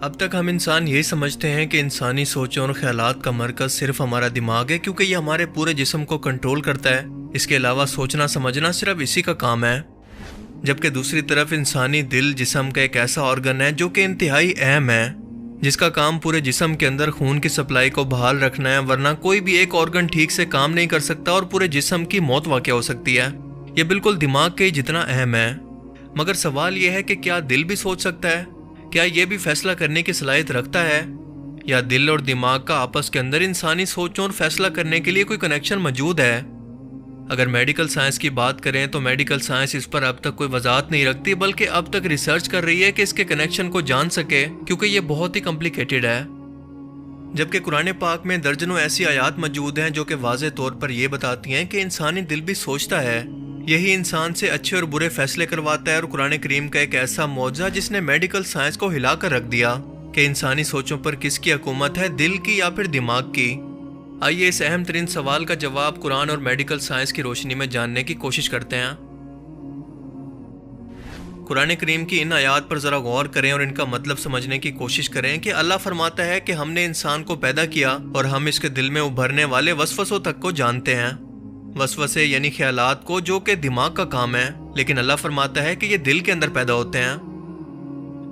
اب تک ہم انسان یہی سمجھتے ہیں کہ انسانی سوچوں اور خیالات کا مرکز صرف ہمارا دماغ ہے، کیونکہ یہ ہمارے پورے جسم کو کنٹرول کرتا ہے۔ اس کے علاوہ سوچنا سمجھنا صرف اسی کا کام ہے۔ جبکہ دوسری طرف انسانی دل جسم کا ایک ایسا آرگن ہے جو کہ انتہائی اہم ہے، جس کا کام پورے جسم کے اندر خون کی سپلائی کو بحال رکھنا ہے، ورنہ کوئی بھی ایک آرگن ٹھیک سے کام نہیں کر سکتا اور پورے جسم کی موت واقع ہو سکتی ہے۔ یہ بالکل دماغ کے جتنا اہم ہے۔ مگر سوال یہ ہے کہ کیا دل بھی سوچ سکتا ہے؟ کیا یہ بھی فیصلہ کرنے کی صلاحیت رکھتا ہے؟ یا دل اور دماغ کا آپس کے اندر انسانی سوچوں اور فیصلہ کرنے کے لیے کوئی کنیکشن موجود ہے؟ اگر میڈیکل سائنس کی بات کریں تو میڈیکل سائنس اس پر اب تک کوئی وضاحت نہیں رکھتی، بلکہ اب تک ریسرچ کر رہی ہے کہ اس کے کنیکشن کو جان سکے، کیونکہ یہ بہت ہی کمپلیکیٹڈ ہے۔ جبکہ قرآن پاک میں درجنوں ایسی آیات موجود ہیں جو کہ واضح طور پر یہ بتاتی ہیں کہ انسانی دل بھی سوچتا ہے، یہی انسان سے اچھے اور برے فیصلے کرواتا ہے۔ اور قرآن کریم کا ایک ایسا معجزہ جس نے میڈیکل سائنس کو ہلا کر رکھ دیا کہ انسانی سوچوں پر کس کی حکومت ہے، دل کی یا پھر دماغ کی؟ آئیے اس اہم ترین سوال کا جواب قرآن اور میڈیکل سائنس کی روشنی میں جاننے کی کوشش کرتے ہیں۔ قرآن کریم کی ان آیات پر ذرا غور کریں اور ان کا مطلب سمجھنے کی کوشش کریں کہ اللہ فرماتا ہے کہ ہم نے انسان کو پیدا کیا اور ہم اس کے دل میں ابھرنے والے وسوسوں تک کو جانتے ہیں۔ وسوسے یعنی خیالات کو، جو کہ دماغ کا کام ہے، لیکن اللہ فرماتا ہے کہ یہ دل کے اندر پیدا ہوتے ہیں۔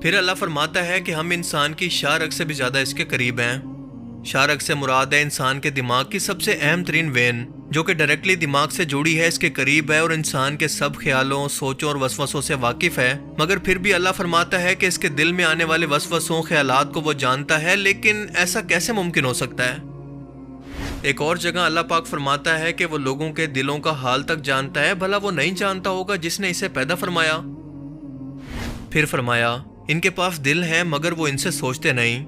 پھر اللہ فرماتا ہے کہ ہم انسان کی شاہ رگ سے بھی زیادہ اس کے قریب ہیں۔ شاہ رگ سے مراد ہے انسان کے دماغ کی سب سے اہم ترین وین، جو کہ ڈائریکٹلی دماغ سے جڑی ہے، اس کے قریب ہے اور انسان کے سب خیالوں، سوچوں اور وسوسوں سے واقف ہے۔ مگر پھر بھی اللہ فرماتا ہے کہ اس کے دل میں آنے والے وسوسوں، خیالات کو وہ جانتا ہے، لیکن ایسا کیسے ممکن ہو سکتا ہے؟ ایک اور جگہ اللہ پاک فرماتا ہے کہ وہ لوگوں کے دلوں کا حال تک جانتا ہے، بھلا وہ نہیں جانتا ہوگا جس نے اسے پیدا فرمایا؟ پھر فرمایا ان کے پاس دل ہیں مگر وہ ان سے سوچتے نہیں۔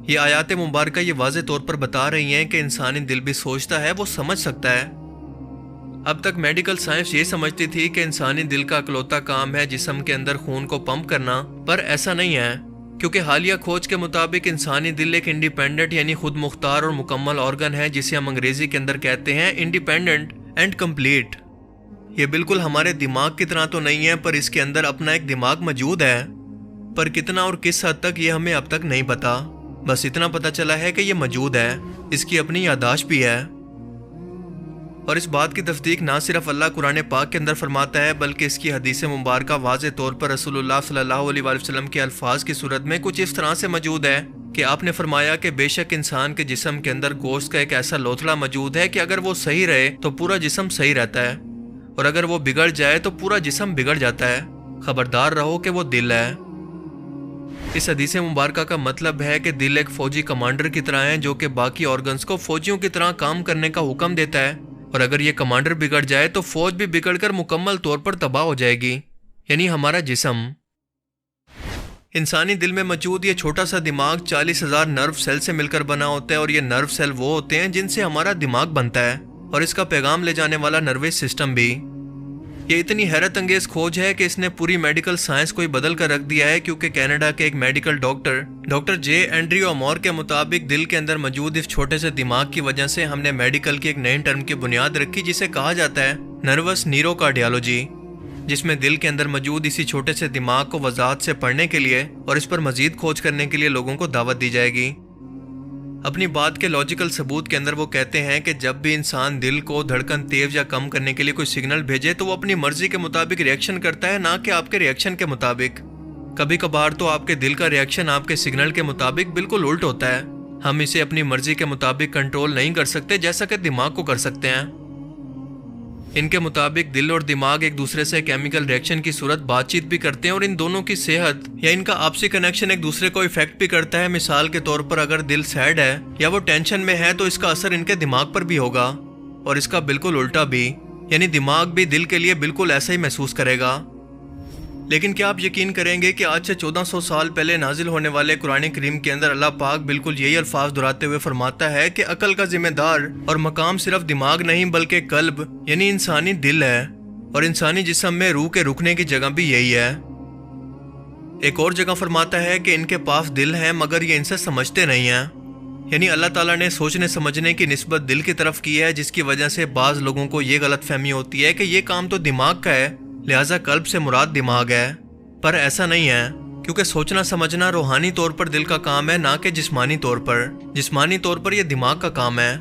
یہ آیات مبارکہ یہ واضح طور پر بتا رہی ہیں کہ انسانی دل بھی سوچتا ہے، وہ سمجھ سکتا ہے۔ اب تک میڈیکل سائنس یہ سمجھتی تھی کہ انسانی دل کا اکلوتا کام ہے جسم کے اندر خون کو پمپ کرنا، پر ایسا نہیں ہے، کیونکہ حالیہ کھوج کے مطابق انسانی دل ایک انڈیپینڈنٹ یعنی خود مختار اور مکمل آرگن ہے، جسے ہم انگریزی کے اندر کہتے ہیں انڈیپینڈنٹ اینڈ کمپلیٹ۔ یہ بالکل ہمارے دماغ کی طرح تو نہیں ہے، پر اس کے اندر اپنا ایک دماغ موجود ہے، پر کتنا اور کس حد تک یہ ہمیں اب تک نہیں پتا۔ بس اتنا پتا چلا ہے کہ یہ موجود ہے، اس کی اپنی یادداشت بھی ہے۔ اور اس بات کی تصدیق نہ صرف اللہ قرآن پاک کے اندر فرماتا ہے، بلکہ اس کی حدیث مبارکہ واضح طور پر رسول اللہ صلی اللہ علیہ وآلہ وسلم کے الفاظ کی صورت میں کچھ اس طرح سے موجود ہے کہ آپ نے فرمایا کہ بے شک انسان کے جسم کے اندر گوشت کا ایک ایسا لوتھڑا موجود ہے کہ اگر وہ صحیح رہے تو پورا جسم صحیح رہتا ہے، اور اگر وہ بگڑ جائے تو پورا جسم بگڑ جاتا ہے۔ خبردار رہو کہ وہ دل ہے۔ اس حدیث مبارکہ کا مطلب ہے کہ دل ایک فوجی کمانڈر کی طرح ہے، جو کہ باقی آرگنز کو فوجیوں کی طرح کام کرنے کا حکم دیتا ہے، اور اگر یہ کمانڈر بگڑ جائے تو فوج بھی بگڑ کر مکمل طور پر تباہ ہو جائے گی، یعنی ہمارا جسم۔ انسانی دل میں موجود یہ چھوٹا سا دماغ 40,000 نرو سیل سے مل کر بنا ہوتا ہے، اور یہ نرو سیل وہ ہوتے ہیں جن سے ہمارا دماغ بنتا ہے، اور اس کا پیغام لے جانے والا نروس سسٹم بھی۔ یہ اتنی حیرت انگیز کھوج ہے کہ اس نے پوری میڈیکل سائنس کو ہی بدل کر رکھ دیا ہے، کیونکہ کینیڈا کے ایک میڈیکل ڈاکٹر جے اینڈریو امور کے مطابق دل کے اندر موجود اس چھوٹے سے دماغ کی وجہ سے ہم نے میڈیکل کی ایک نئی ٹرم کی بنیاد رکھی، جسے کہا جاتا ہے نروس نیرو کارڈیالوجی، جس میں دل کے اندر موجود اسی چھوٹے سے دماغ کو وضاحت سے پڑھنے کے لیے اور اس پر مزید کھوج کرنے کے لیے لوگوں کو دعوت دی جائے گی۔ اپنی بات کے لاجیکل ثبوت کے اندر وہ کہتے ہیں کہ جب بھی انسان دل کو دھڑکن تیز یا کم کرنے کے لیے کوئی سگنل بھیجے تو وہ اپنی مرضی کے مطابق ریئیکشن کرتا ہے، نہ کہ آپ کے ریئیکشن کے مطابق۔ کبھی کبھار تو آپ کے دل کا ریئیکشن آپ کے سگنل کے مطابق بالکل الٹ ہوتا ہے۔ ہم اسے اپنی مرضی کے مطابق کنٹرول نہیں کر سکتے، جیسا کہ دماغ کو کر سکتے ہیں۔ ان کے مطابق دل اور دماغ ایک دوسرے سے کیمیکل ریئیکشن کی صورت بات چیت بھی کرتے ہیں، اور ان دونوں کی صحت یا ان کا آپسی کنیکشن ایک دوسرے کو افیکٹ بھی کرتا ہے۔ مثال کے طور پر اگر دل سیڈ ہے یا وہ ٹینشن میں ہے تو اس کا اثر ان کے دماغ پر بھی ہوگا، اور اس کا بالکل الٹا بھی، یعنی دماغ بھی دل کے لیے بالکل ایسا ہی محسوس کرے گا۔ لیکن کیا آپ یقین کریں گے کہ آج سے 1400 سال پہلے نازل ہونے والے قرآن کریم کے اندر اللہ پاک بالکل یہی الفاظ دہراتے ہوئے فرماتا ہے کہ عقل کا ذمہ دار اور مقام صرف دماغ نہیں بلکہ قلب یعنی انسانی دل ہے، اور انسانی جسم میں روح کے رکنے کی جگہ بھی یہی ہے۔ ایک اور جگہ فرماتا ہے کہ ان کے پاس دل ہیں مگر یہ ان سے سمجھتے نہیں ہیں، یعنی اللہ تعالیٰ نے سوچنے سمجھنے کی نسبت دل کی طرف کی ہے، جس کی وجہ سے بعض لوگوں کو یہ غلط فہمی ہوتی ہے کہ یہ کام تو دماغ کا ہے، لہٰذا قلب سے مراد دماغ ہے، پر ایسا نہیں ہے۔ کیونکہ سوچنا سمجھنا روحانی طور پر دل کا کام ہے، نہ کہ جسمانی طور پر۔ جسمانی طور پر یہ دماغ کا کام ہے،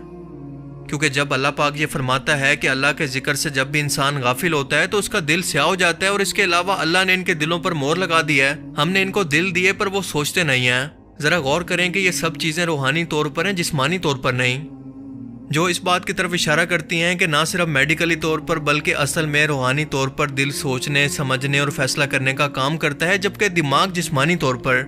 کیونکہ جب اللہ پاک یہ فرماتا ہے کہ اللہ کے ذکر سے جب بھی انسان غافل ہوتا ہے تو اس کا دل سیاہ ہو جاتا ہے، اور اس کے علاوہ اللہ نے ان کے دلوں پر مہر لگا دی ہے۔ ہم نے ان کو دل دیے پر وہ سوچتے نہیں ہیں۔ ذرا غور کریں کہ یہ سب چیزیں روحانی طور پر ہیں، جسمانی طور پر نہیں، جو اس بات کی طرف اشارہ کرتی ہیں کہ نہ صرف میڈیکلی طور پر بلکہ اصل میں روحانی طور پر دل سوچنے سمجھنے اور فیصلہ کرنے کا کام کرتا ہے، جبکہ دماغ جسمانی طور پر۔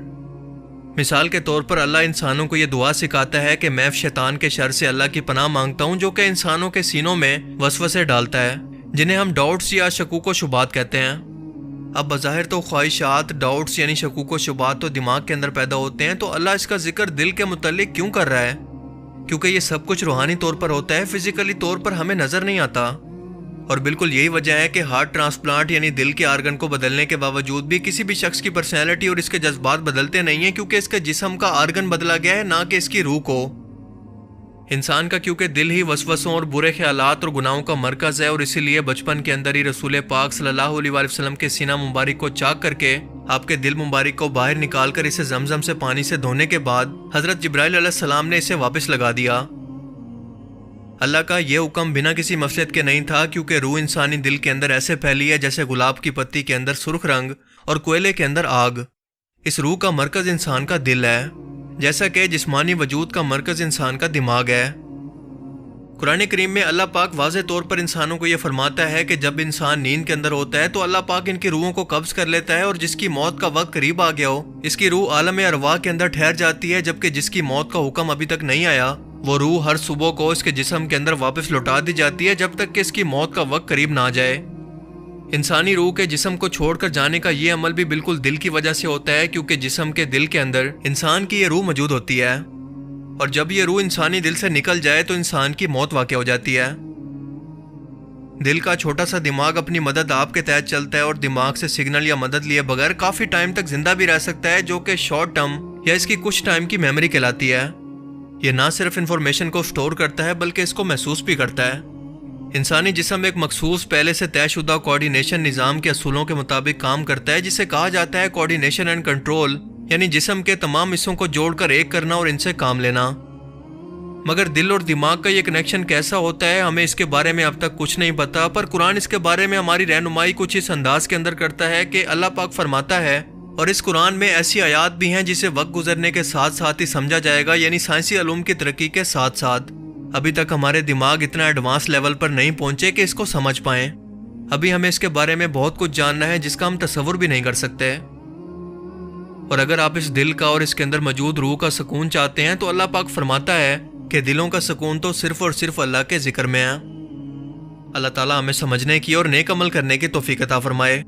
مثال کے طور پر اللہ انسانوں کو یہ دعا سکھاتا ہے کہ میں شیطان کے شر سے اللہ کی پناہ مانگتا ہوں، جو کہ انسانوں کے سینوں میں وسوسے ڈالتا ہے، جنہیں ہم ڈاؤٹس یا شکوک و شبہات کہتے ہیں۔ اب بظاہر تو خواہشات، ڈاؤٹس یعنی شکوک و شبہات تو دماغ کے اندر پیدا ہوتے ہیں، تو اللہ اس کا ذکر دل کے متعلق کیوں کر رہا ہے؟ کیونکہ یہ سب کچھ روحانی طور پر ہوتا ہے، فزیکلی طور پر ہمیں نظر نہیں آتا۔ اور بالکل یہی وجہ ہے کہ ہارٹ ٹرانسپلانٹ یعنی دل کے آرگن کو بدلنے کے باوجود بھی کسی بھی شخص کی پرسنالٹی اور اس کے جذبات بدلتے نہیں ہیں، کیونکہ اس کے جسم کا آرگن بدلا گیا ہے، نہ کہ اس کی روح کو۔ انسان کا کیونکہ دل ہی وسوسوں اور برے خیالات اور گناہوں کا مرکز ہے، اور اسی لیے بچپن کے اندر ہی رسول پاک صلی اللہ علیہ وآلہ وسلم کے سینہ مبارک کو چاک کر کے آپ کے دل مبارک کو باہر نکال کر اسے زمزم سے پانی سے دھونے کے بعد حضرت جبرائیل علیہ السلام نے اسے واپس لگا دیا۔ اللہ کا یہ حکم بنا کسی مفسد کے نہیں تھا، کیونکہ روح انسانی دل کے اندر ایسے پھیلی ہے جیسے گلاب کی پتی کے اندر سرخ رنگ اور کوئلے کے اندر آگ۔ اس روح کا مرکز انسان کا دل ہے، جیسا کہ جسمانی وجود کا مرکز انسان کا دماغ ہے۔ قرآن کریم میں اللہ پاک واضح طور پر انسانوں کو یہ فرماتا ہے کہ جب انسان نیند کے اندر ہوتا ہے تو اللہ پاک ان کی روحوں کو قبض کر لیتا ہے، اور جس کی موت کا وقت قریب آ گیا ہو اس کی روح عالم ارواح کے اندر ٹھہر جاتی ہے، جبکہ جس کی موت کا حکم ابھی تک نہیں آیا وہ روح ہر صبح کو اس کے جسم کے اندر واپس لوٹا دی جاتی ہے، جب تک کہ اس کی موت کا وقت قریب نہ آ جائے۔ انسانی روح کے جسم کو چھوڑ کر جانے کا یہ عمل بھی بالکل دل کی وجہ سے ہوتا ہے، کیونکہ جسم کے دل کے اندر انسان کی یہ روح موجود ہوتی ہے، اور جب یہ روح انسانی دل سے نکل جائے تو انسان کی موت واقع ہو جاتی ہے۔ دل کا چھوٹا سا دماغ اپنی مدد آپ کے تحت چلتا ہے، اور دماغ سے سگنل یا مدد لیے بغیر کافی ٹائم تک زندہ بھی رہ سکتا ہے، جو کہ شارٹ ٹرم یا اس کی کچھ ٹائم کی میموری کہلاتی ہے۔ یہ نہ صرف انفارمیشن کو سٹور کرتا ہے بلکہ اس کو محسوس بھی کرتا ہے۔ انسانی جسم ایک مخصوص پہلے سے طے شدہ کوارڈینیشن نظام کے اصولوں کے مطابق کام کرتا ہے، جسے کہا جاتا ہے کوارڈینیشن اینڈ کنٹرول، یعنی جسم کے تمام حصوں کو جوڑ کر ایک کرنا اور ان سے کام لینا۔ مگر دل اور دماغ کا یہ کنیکشن کیسا ہوتا ہے ہمیں اس کے بارے میں اب تک کچھ نہیں پتا، پر قرآن اس کے بارے میں ہماری رہنمائی کچھ اس انداز کے اندر کرتا ہے کہ اللہ پاک فرماتا ہے، اور اس قرآن میں ایسی آیات بھی ہیں جسے وقت گزرنے کے ساتھ ساتھ ہی سمجھا جائے گا، یعنی سائنسی علوم کی ترقی کے ساتھ ساتھ۔ ابھی تک ہمارے دماغ اتنا ایڈوانس لیول پر نہیں پہنچے کہ اس کو سمجھ پائیں۔ ابھی ہمیں اس کے بارے میں بہت کچھ جاننا ہے جس کا ہم تصور بھی نہیں کر سکتے۔ اور اگر آپ اس دل کا اور اس کے اندر موجود روح کا سکون چاہتے ہیں تو اللہ پاک فرماتا ہے کہ دلوں کا سکون تو صرف اور صرف اللہ کے ذکر میں ہے۔ اللہ تعالیٰ ہمیں سمجھنے کی اور نیک عمل کرنے کی توفیق عطا فرمائے۔